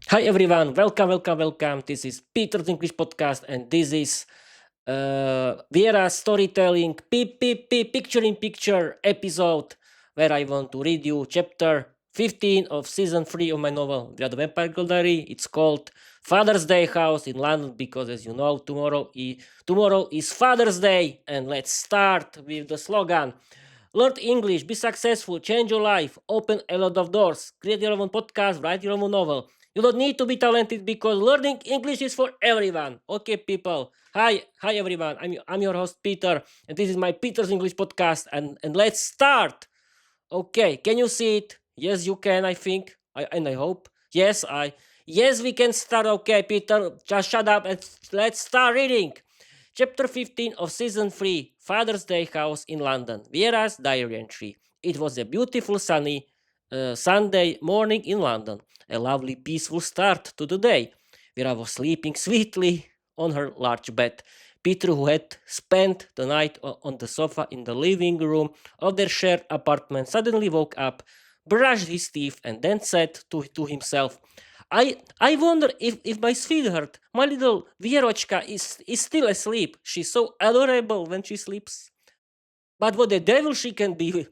Hi everyone, welcome. This is Peter's English podcast, and this is Viera storytelling picture in picture episode where I want to read you chapter 15 of season 3 of my novel Via the Vampire Girl Diary. It's called Father's Day House in London because, as you know, tomorrow is Father's Day, and let's start with the slogan. Learn English, be successful, change your life, open a lot of doors, create your own podcast, write your own novel. You don't need to be talented because learning English is for everyone. Okay, people. Hi everyone. I'm your host Peter, and this is my Peter's English podcast. And let's start. Okay, can you see it? Yes, you can. I think. And I hope. Yes, we can start. Okay, Peter, just shut up and let's start reading. Chapter 15 of Season 3, Father's Day House in London, Viera's diary entry. It was a beautiful sunny Sunday morning in London, a lovely peaceful start to the day. Viera was sleeping sweetly on her large bed. Peter, who had spent the night on the sofa in the living room of their shared apartment, suddenly woke up, brushed his teeth, and then said to himself, I wonder if my sweetheart, my little Vierochka, is still asleep. She's so adorable when she sleeps. But what the devil she can be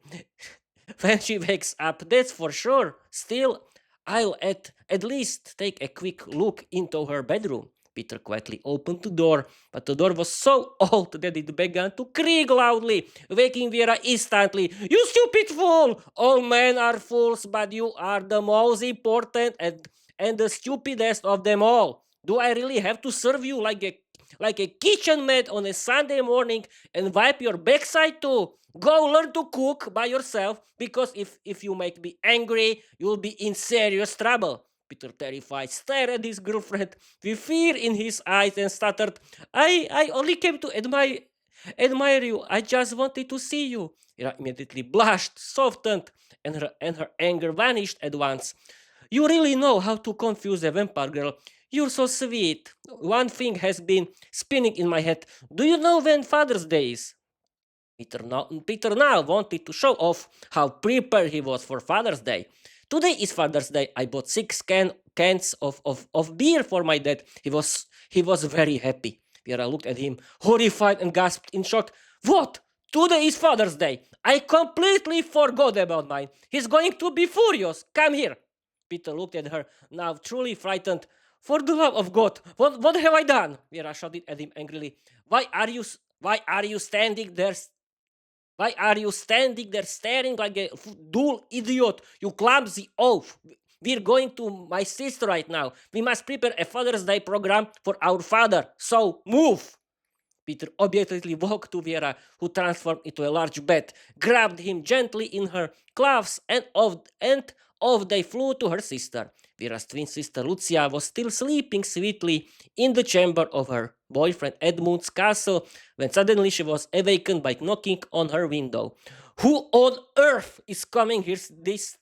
when she wakes up, that's for sure. Still, I'll at least take a quick look into her bedroom. Peter quietly opened the door, but the door was so old that it began to creak loudly, waking Vera instantly. You stupid fool! All men are fools, but you are the most important and the stupidest of them all. Do I really have to serve you like a kitchen maid on a Sunday morning and wipe your backside too? Go learn to cook by yourself, because if you make me angry, you'll be in serious trouble. Peter, terrified, stared at his girlfriend with fear in his eyes and stuttered, I only came to admire you. I just wanted to see you. Ira immediately blushed, softened, and her anger vanished at once. You really know how to confuse a vampire girl. You're so sweet. One thing has been spinning in my head. Do you know when Father's Day is? Peter now wanted to show off how prepared he was for Father's Day. Today is Father's Day. I bought cans of beer for my dad. He was very happy. Vera looked at him, horrified, and gasped in shock. What? Today is Father's Day. I completely forgot about mine. He's going to be furious. Come here. Peter looked at her, now truly frightened. For the love of God, what have I done? Vera shouted at him angrily. Why are you standing there staring like a dull idiot? You clumsy oaf. We're going to my sister right now. We must prepare a Father's Day program for our father. So move. Peter obediently walked to Vera, who transformed into a large bat, grabbed him gently in her claws, and off they flew to her sister. Vera's twin sister Lucia was still sleeping sweetly in the chamber of her boyfriend Edmund's castle when suddenly she was awakened by knocking on her window. Who on earth is coming here this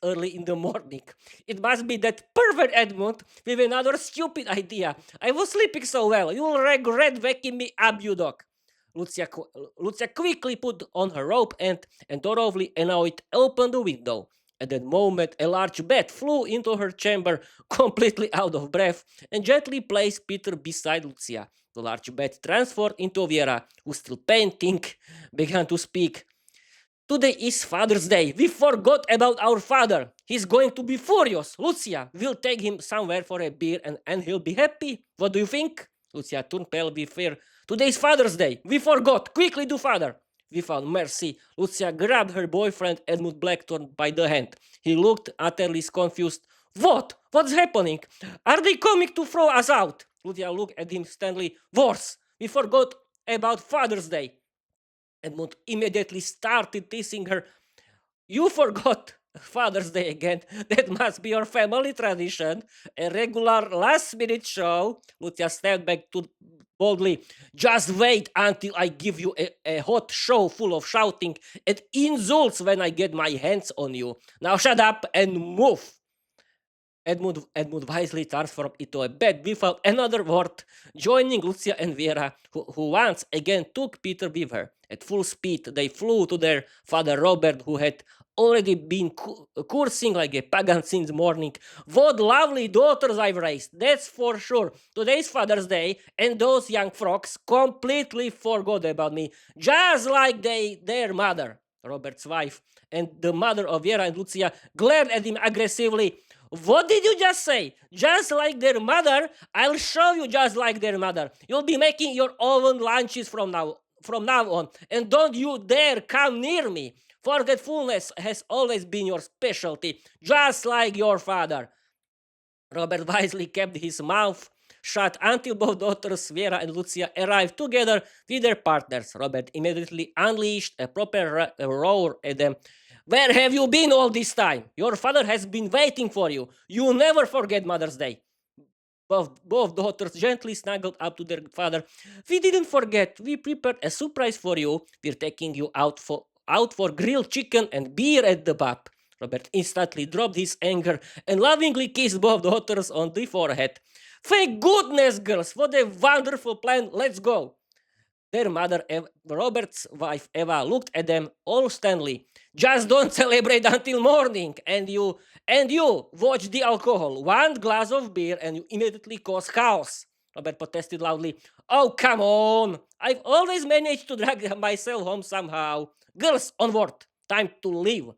early in the morning? It must be that pervert Edmund with another stupid idea. I was sleeping so well. You'll regret waking me up, you dog. Lucia quickly put on her robe and thoroughly annoyed opened the window. At that moment, a large bat flew into her chamber, completely out of breath, and gently placed Peter beside Lucia. The large bat transformed into Viera, who, still panting, began to speak. Today is Father's Day. We forgot about our father. He's going to be furious. Lucia, we'll take him somewhere for a beer and he'll be happy. What do you think? Lucia turned pale with fear. Today is Father's Day. We forgot. Quickly do father. Without mercy, Lucia grabbed her boyfriend Edmund Blackthorne by the hand. He looked utterly confused. What? What's happening? Are they coming to throw us out? Lucia looked at him sternly. Worse. We forgot about Father's Day. Edmund immediately started teasing her. You forgot Father's Day again. That must be your family tradition. A regular last minute show. Lucia stepped back to boldly. Just wait until I give you a hot show full of shouting and insults when I get my hands on you. Now shut up and move. Edmund wisely transformed into a bat without another word, joining Lucia and Vera, who once again took Peter with her. At full speed, they flew to their father Robert, who had already been cursing like a pagan since morning. What lovely daughters I've raised, that's for sure. Today's Father's Day, and those young frogs completely forgot about me, just like their mother, Robert's wife, and the mother of Viera and Lucia glared at him aggressively. What did you just say? Just like their mother? I'll show you just like their mother. You'll be making your own lunches from now on, and don't you dare come near me. Forgetfulness has always been your specialty, just like your father. Robert wisely kept his mouth shut until both daughters, Viera and Lucia, arrived together with their partners. Robert immediately unleashed a proper roar at them. Where have you been all this time? Your father has been waiting for you. You never forget Mother's Day. Both daughters gently snuggled up to their father. We didn't forget. We prepared a surprise for you. We're taking you out for grilled chicken and beer at the pub. Robert instantly dropped his anger and lovingly kissed both daughters on the forehead. Thank goodness, girls! What a wonderful plan! Let's go! Their mother, Robert's wife Eva, looked at them all sternly. Just don't celebrate until morning, and you watch the alcohol. One glass of beer and you immediately cause chaos. Robert protested loudly. Oh, come on! I've always managed to drag myself home somehow. Girls, onward! Time to leave.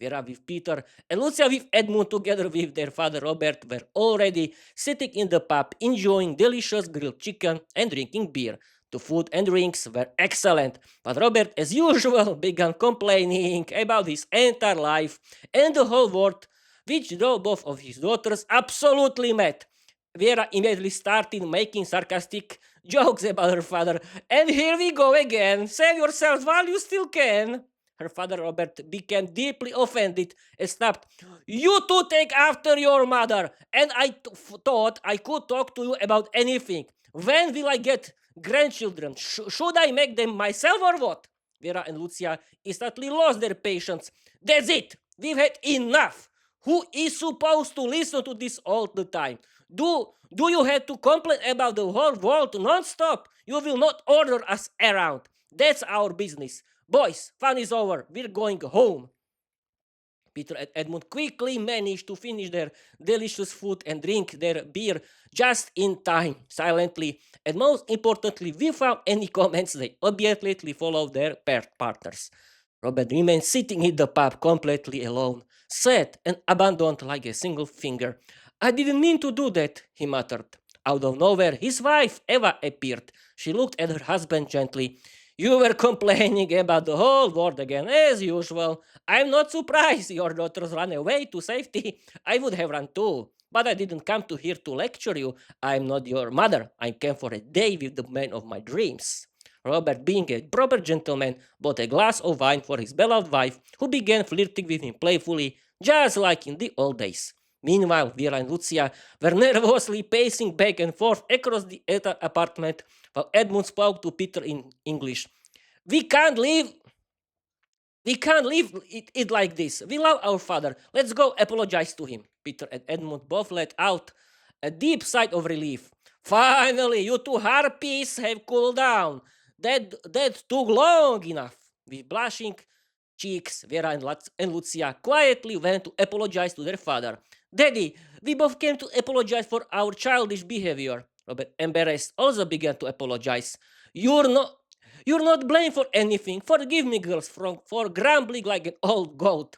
Viera with Peter and Lucia with Edmund together with their father Robert were already sitting in the pub enjoying delicious grilled chicken and drinking beer. The food and drinks were excellent, but Robert, as usual, began complaining about his entire life and the whole world, which drove both of his daughters absolutely mad. Viera immediately started making sarcastic jokes about her father. And here we go again. Save yourselves while you still can. Her father, Robert, became deeply offended and snapped, You two take after your mother, and I thought I could talk to you about anything. When will I get grandchildren? Should I make them myself or what? Viera and Lucia instantly lost their patience. That's it! We've had enough! Who is supposed to listen to this all the time? Do you have to complain about the whole world non-stop? You will not order us around. That's our business. Boys, fun is over. We're going home. Peter and Edmund quickly managed to finish their delicious food and drink their beer just in time, silently, and most importantly, without any comments. They obediently followed their partners. Robert remained sitting in the pub completely alone, sad and abandoned like a single finger. I didn't mean to do that, he muttered. Out of nowhere, his wife, Eva, appeared. She looked at her husband gently. You were complaining about the whole world again, as usual. I'm not surprised your daughters ran away to safety. I would have run too. But I didn't come to here to lecture you. I'm not your mother. I came for a day with the man of my dreams. Robert, being a proper gentleman, bought a glass of wine for his beloved wife, who began flirting with him playfully, just like in the old days. Meanwhile, Viera and Lucia were nervously pacing back and forth across the apartment while Edmund spoke to Peter in English. We can't leave it like this. We love our father. Let's go apologize to him. Peter and Edmund both let out a deep sigh of relief. Finally, you two harpies have cooled down. That took long enough. With blushing cheeks, Viera and Lucia quietly went to apologize to their father. Daddy, we both came to apologize for our childish behavior. Robert, embarrassed, also began to apologize. You're not blamed for anything. Forgive me, girls, for grumbling like an old goat.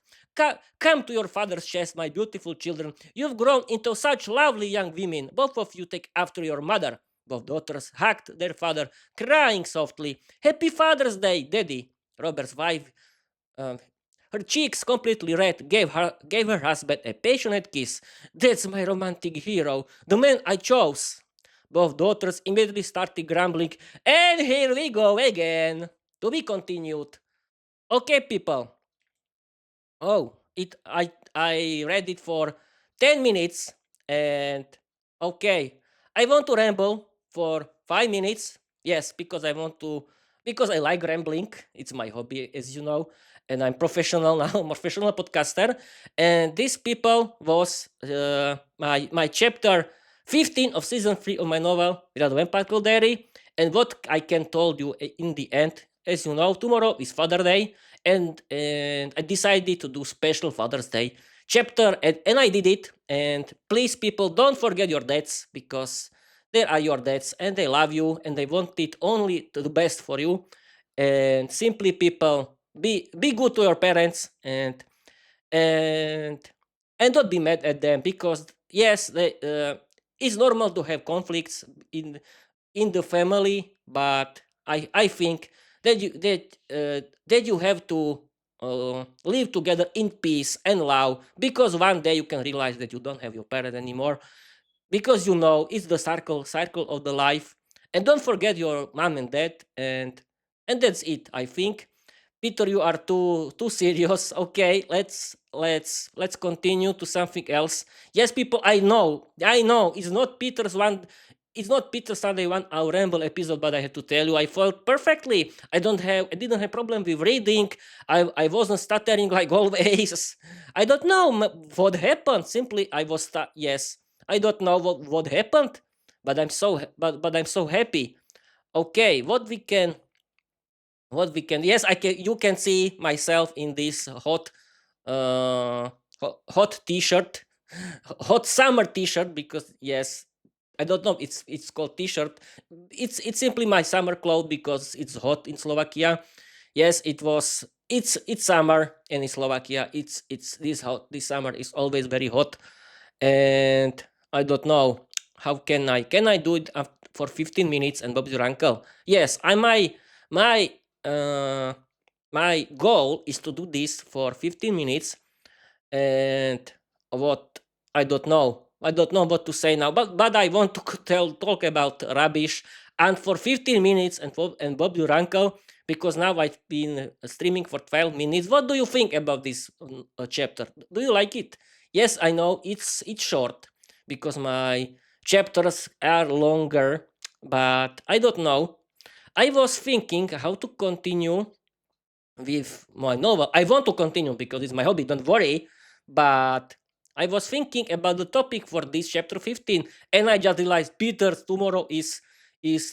Come to your father's chest, my beautiful children. You've grown into such lovely young women. Both of you take after your mother. Both daughters hugged their father, crying softly. Happy Father's Day, Daddy. Robert's wife, her cheeks completely red, gave her husband a passionate kiss. That's my romantic hero, the man I chose. Both daughters immediately started grumbling, and here we go again. To be continued. Okay, people. Oh, I read it for 10 minutes, and okay, I want to ramble for 5 minutes. Yes, because I like rambling. It's my hobby, as you know, and I'm professional now. I'm a professional podcaster, and this people was my chapter 15 of season 3 of my novel, Without Vampire Diary. And what I can told you in the end, as you know, tomorrow is Father Day, and I decided to do special Father's Day chapter, and I did it. And please, people, don't forget your dads, because they are your dads and they love you and they want it only to the best for you. And simply, people, be good to your parents, and and don't be mad at them, because yes, it's normal to have conflicts in the family, but I think that you have to live together in peace and love, because one day you can realize that you don't have your parent anymore, because you know it's the cycle of the life. And don't forget your mom and dad, and that's it, I think. Peter, you are too serious. Okay, let's continue to something else. Yes, people, I know it's not Peter's Sunday 1 hour ramble episode, but I have to tell you, I felt perfectly. I didn't have problem with reading. I wasn't stuttering like always. I don't know what happened. Simply, I was yes. I don't know what happened, but I'm so happy. Okay, what we can, yes, I can you can see myself in this hot t-shirt, hot summer t-shirt, because yes, I don't know, it's called t-shirt. It's simply my summer clothes, because it's hot in Slovakia. Yes, it's summer, and in Slovakia it's this summer is always very hot. And I don't know, how can I do it for 15 minutes and Bob's your uncle? Yes, I my uh my goal is to do this for 15 minutes. And what I don't know what to say now, but I want to talk about rubbish, and for 15 minutes, and Bob your uncle, because now I've been streaming for 12 minutes. What do you think about this chapter? Do you like it? Yes, I know it's short, because my chapters are longer, but I don't know. I was thinking how to continue with my novel. I want to continue because it's my hobby, don't worry. But I was thinking about the topic for this chapter 15, and I just realized, Peter, tomorrow is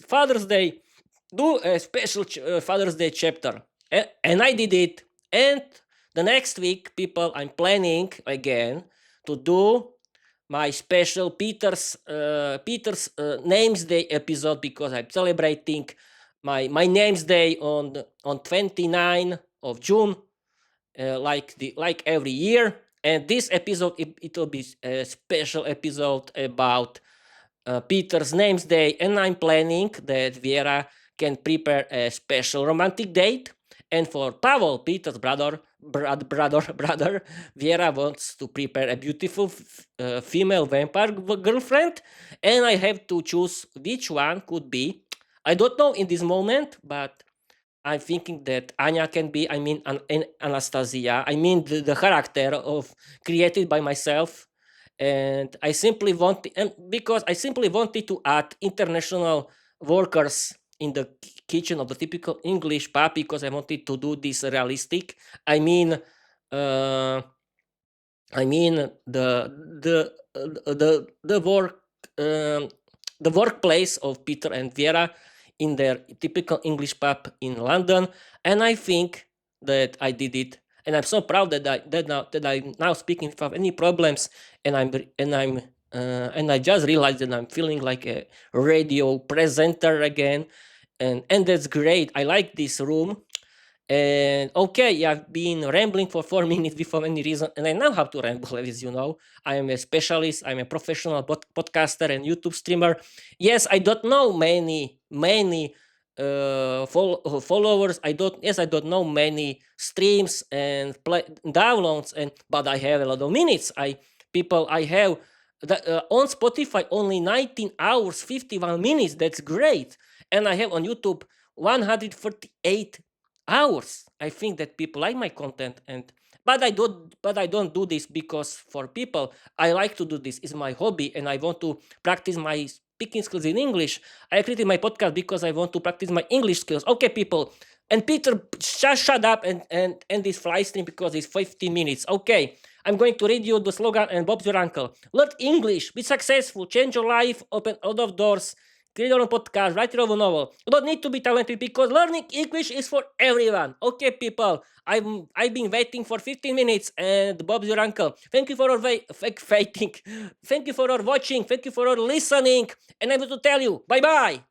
Father's Day. Do a special Father's Day chapter. And I did it. And the next week, people, I'm planning again to do my special Peter's Names Day episode, because I'm celebrating my name's day on 29 of June, like every year. And this episode, it will be a special episode about Peter's name's day, and I'm planning that Viera can prepare a special romantic date. And for Pavel, Peter's brother, Viera wants to prepare a beautiful female vampire girlfriend, and I have to choose which one could be. I don't know in this moment, but I'm thinking that Anya can be, I mean, Anastasia, I mean, the character of created by myself. And I simply want, and because I simply wanted to add international workers in the kitchen of the typical English pub, because I wanted to do this realistic. I mean, uh, I mean the work, um, the workplace of Peter and Viera in their typical English pub in London. And I think that I did it, and I'm so proud that I'm now speaking without any problems. And I just realized that I'm feeling like a radio presenter again, and that's great. I like this room. And okay, yeah, I've been rambling for 4 minutes without any reason, and I know how to ramble, as you know. I am a specialist, I'm a professional podcaster and YouTube streamer. Yes, I don't know many followers. I don't know many streams and downloads, but I have a lot of minutes. I have on Spotify only 19 hours 51 minutes. That's great. And I have on YouTube 148 hours. I think that people like my content, but I don't do this because for people. I like to do this. It's my hobby, and I want to practice my speaking skills in English. I created my podcast because I want to practice my English skills. Okay, people. And Peter, shut up and end this fly stream, because it's 15 minutes. Okay, I'm going to read you the slogan, and Bob's your uncle. Learn English, be successful, change your life, open a lot of doors. create your own podcast, write your own novel. You don't need to be talented because learning English is for everyone. Okay, people. I've been waiting for 15 minutes, and Bob's your uncle. Thank you for your waiting. Thank you for your watching. Thank you for your listening. And I'm going to tell you, bye bye.